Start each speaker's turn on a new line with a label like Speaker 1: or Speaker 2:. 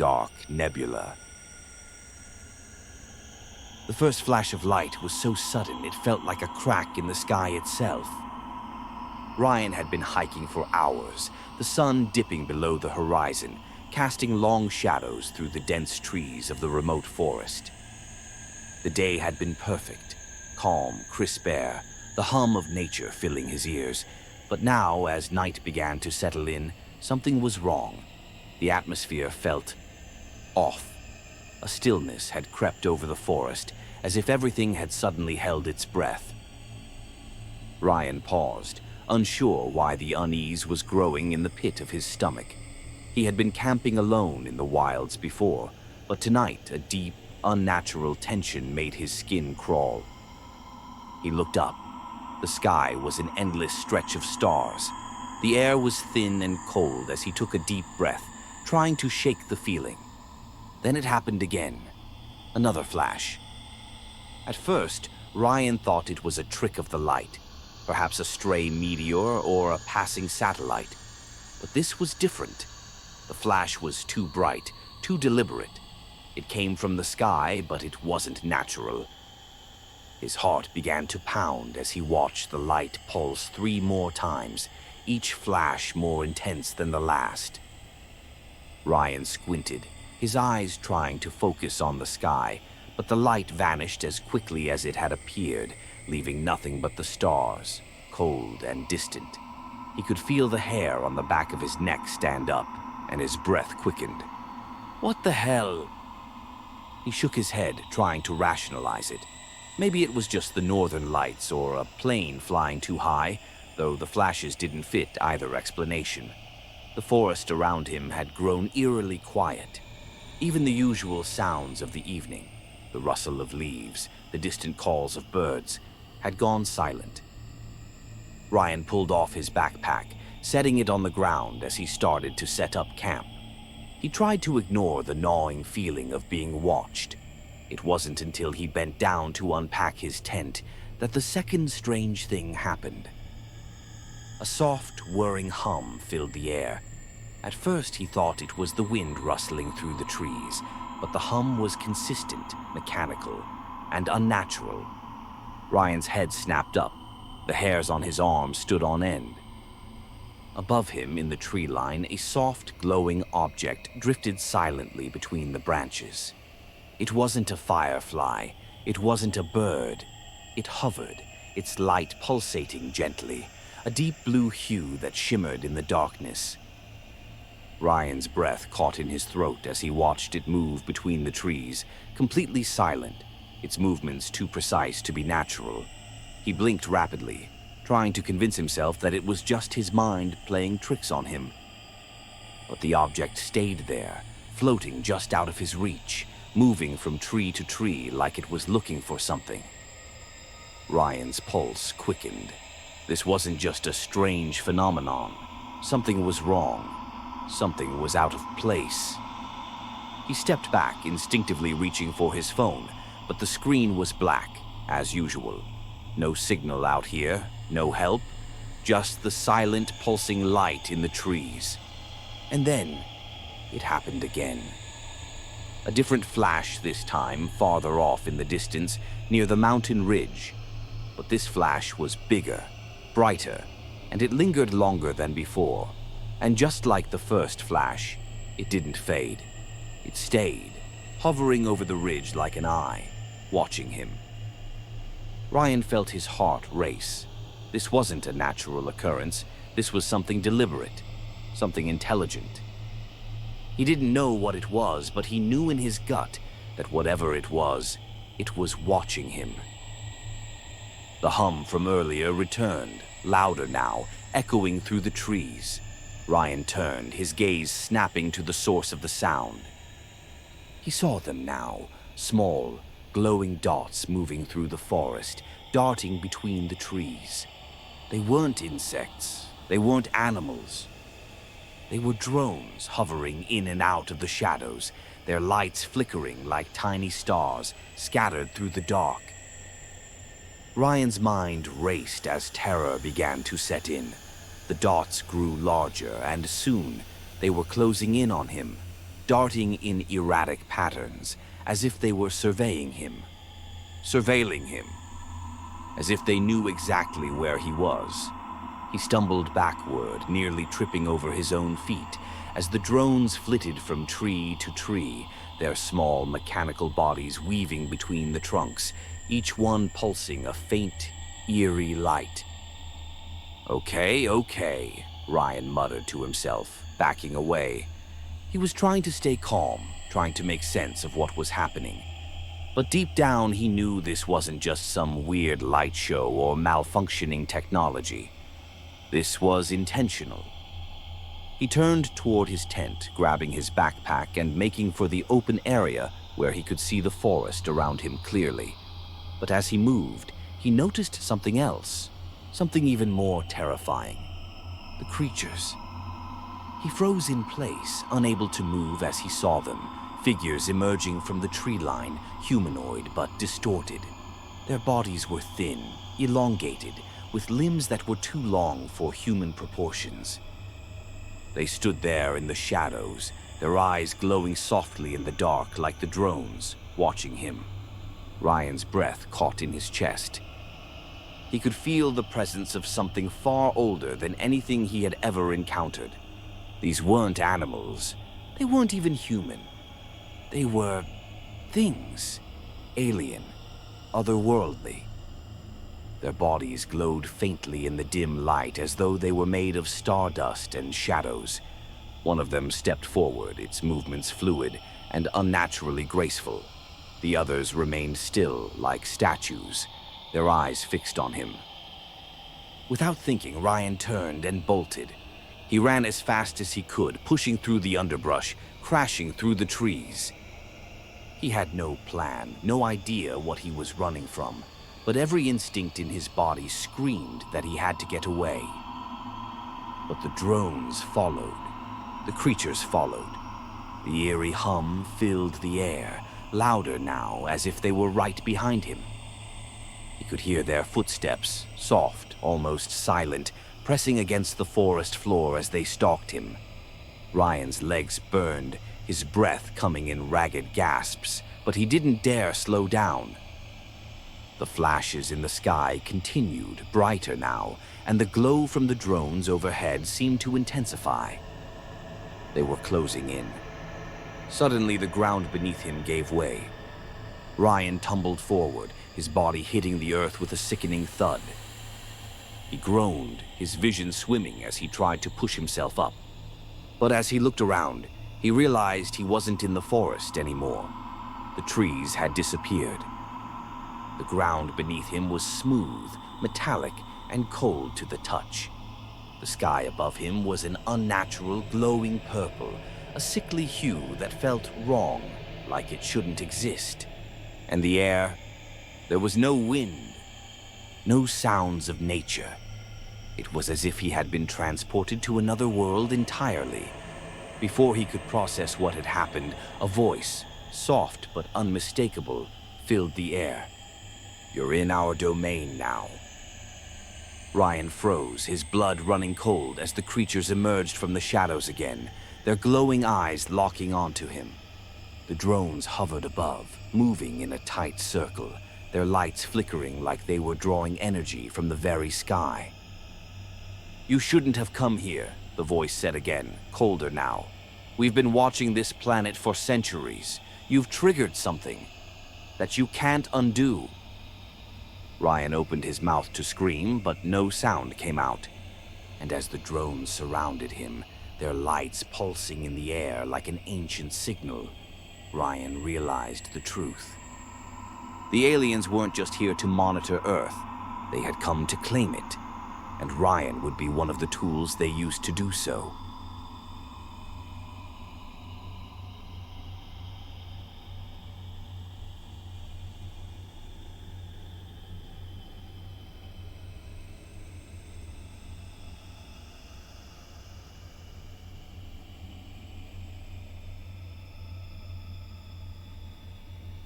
Speaker 1: Dark Nebula. The first flash of light was so sudden it felt like a crack in the sky itself. Ryan had been hiking for hours, the sun dipping below the horizon, casting long shadows through the dense trees of the remote forest. The day had been perfect, calm, crisp air, the hum of nature filling his ears. But now, as night began to settle in, something was wrong. The atmosphere felt off. A stillness had crept over the forest, as if everything had suddenly held its breath. Ryan paused, unsure why the unease was growing in the pit of his stomach. He had been camping alone in the wilds before, but tonight a deep, unnatural tension made his skin crawl. He looked up. The sky was an endless stretch of stars. The air was thin and cold as he took a deep breath, trying to shake the feeling. Then it happened again. Another flash. At first, Ryan thought it was a trick of the light, perhaps a stray meteor or a passing satellite. But this was different. The flash was too bright, too deliberate. It came from the sky, but it wasn't natural. His heart began to pound as he watched the light pulse 3 more times, each flash more intense than the last. Ryan squinted, his eyes trying to focus on the sky, but the light vanished as quickly as it had appeared, leaving nothing but the stars, cold and distant. He could feel the hair on the back of his neck stand up, and his breath quickened. What the hell? He shook his head, trying to rationalize it. Maybe it was just the northern lights or a plane flying too high, though the flashes didn't fit either explanation. The forest around him had grown eerily quiet. Even the usual sounds of the evening, the rustle of leaves, the distant calls of birds, had gone silent. Ryan pulled off his backpack, setting it on the ground as he started to set up camp. He tried to ignore the gnawing feeling of being watched. It wasn't until he bent down to unpack his tent that the second strange thing happened. A soft, whirring hum filled the air. At first he thought it was the wind rustling through the trees, but the hum was consistent, mechanical, and unnatural. Ryan's head snapped up. The hairs on his arms stood on end. Above him, in the tree line, a soft, glowing object drifted silently between the branches. It wasn't a firefly. It wasn't a bird. It hovered, its light pulsating gently, a deep blue hue that shimmered in the darkness. Ryan's breath caught in his throat as he watched it move between the trees, completely silent, its movements too precise to be natural. He blinked rapidly, trying to convince himself that it was just his mind playing tricks on him. But the object stayed there, floating just out of his reach, moving from tree to tree like it was looking for something. Ryan's pulse quickened. This wasn't just a strange phenomenon. Something was wrong. Something was out of place. He stepped back, instinctively reaching for his phone, but the screen was black, as usual. No signal out here, no help, just the silent, pulsing light in the trees. And then, it happened again. A different flash this time, farther off in the distance, near the mountain ridge. But this flash was bigger, brighter, and it lingered longer than before. And just like the first flash, it didn't fade. It stayed, hovering over the ridge like an eye, watching him. Ryan felt his heart race. This wasn't a natural occurrence. This was something deliberate, something intelligent. He didn't know what it was, but he knew in his gut that whatever it was watching him. The hum from earlier returned, louder now, echoing through the trees. Ryan turned, his gaze snapping to the source of the sound. He saw them now, small, glowing dots moving through the forest, darting between the trees. They weren't insects. They weren't animals. They were drones hovering in and out of the shadows, their lights flickering like tiny stars scattered through the dark. Ryan's mind raced as terror began to set in. The dots grew larger, and soon they were closing in on him. darting in erratic patterns, as if they were surveying him, surveilling him, as if they knew exactly where he was. He stumbled backward, nearly tripping over his own feet, as the drones flitted from tree to tree, their small mechanical bodies weaving between the trunks, each one pulsing a faint, eerie light. Okay, Ryan muttered to himself, backing away. He was trying to stay calm, trying to make sense of what was happening. But deep down, he knew this wasn't just some weird light show or malfunctioning technology. This was intentional. He turned toward his tent, grabbing his backpack and making for the open area where he could see the forest around him clearly. But as he moved, he noticed something else, something even more terrifying. The creatures. He froze in place, unable to move as he saw them, figures emerging from the tree line, humanoid but distorted. Their bodies were thin, elongated, with limbs that were too long for human proportions. They stood there in the shadows, their eyes glowing softly in the dark like the drones, watching him. Ryan's breath caught in his chest. He could feel the presence of something far older than anything he had ever encountered. These weren't animals. They weren't even human. They were things, alien, otherworldly. Their bodies glowed faintly in the dim light as though they were made of stardust and shadows. One of them stepped forward, its movements fluid and unnaturally graceful. The others remained still, like statues, their eyes fixed on him. Without thinking, Ryan turned and bolted. He ran as fast as he could, pushing through the underbrush, crashing through the trees. He had no plan, no idea what he was running from, but every instinct in his body screamed that he had to get away. But the drones followed. The creatures followed. The eerie hum filled the air, louder now, as if they were right behind him. He could hear their footsteps, soft, almost silent, pressing against the forest floor as they stalked him. Ryan's legs burned, his breath coming in ragged gasps, but he didn't dare slow down. The flashes in the sky continued, brighter now, and the glow from the drones overhead seemed to intensify. They were closing in. Suddenly, the ground beneath him gave way. Ryan tumbled forward, his body hitting the earth with a sickening thud. He groaned, his vision swimming as he tried to push himself up. But as he looked around, he realized he wasn't in the forest anymore. The trees had disappeared. The ground beneath him was smooth, metallic, and cold to the touch. The sky above him was an unnatural, glowing purple, a sickly hue that felt wrong, like it shouldn't exist. And the air, there was no wind, no sounds of nature. It was as if he had been transported to another world entirely. Before he could process what had happened, a voice, soft but unmistakable, filled the air. "You're in our domain now." Ryan froze, his blood running cold as the creatures emerged from the shadows again, their glowing eyes locking onto him. The drones hovered above, moving in a tight circle, their lights flickering like they were drawing energy from the very sky. "You shouldn't have come here," the voice said again, colder now. "We've been watching this planet for centuries. You've triggered something that you can't undo." Ryan opened his mouth to scream, but no sound came out. And as the drones surrounded him, their lights pulsing in the air like an ancient signal, Ryan realized the truth. The aliens weren't just here to monitor Earth. They had come to claim it, and Ryan would be one of the tools they used to do so.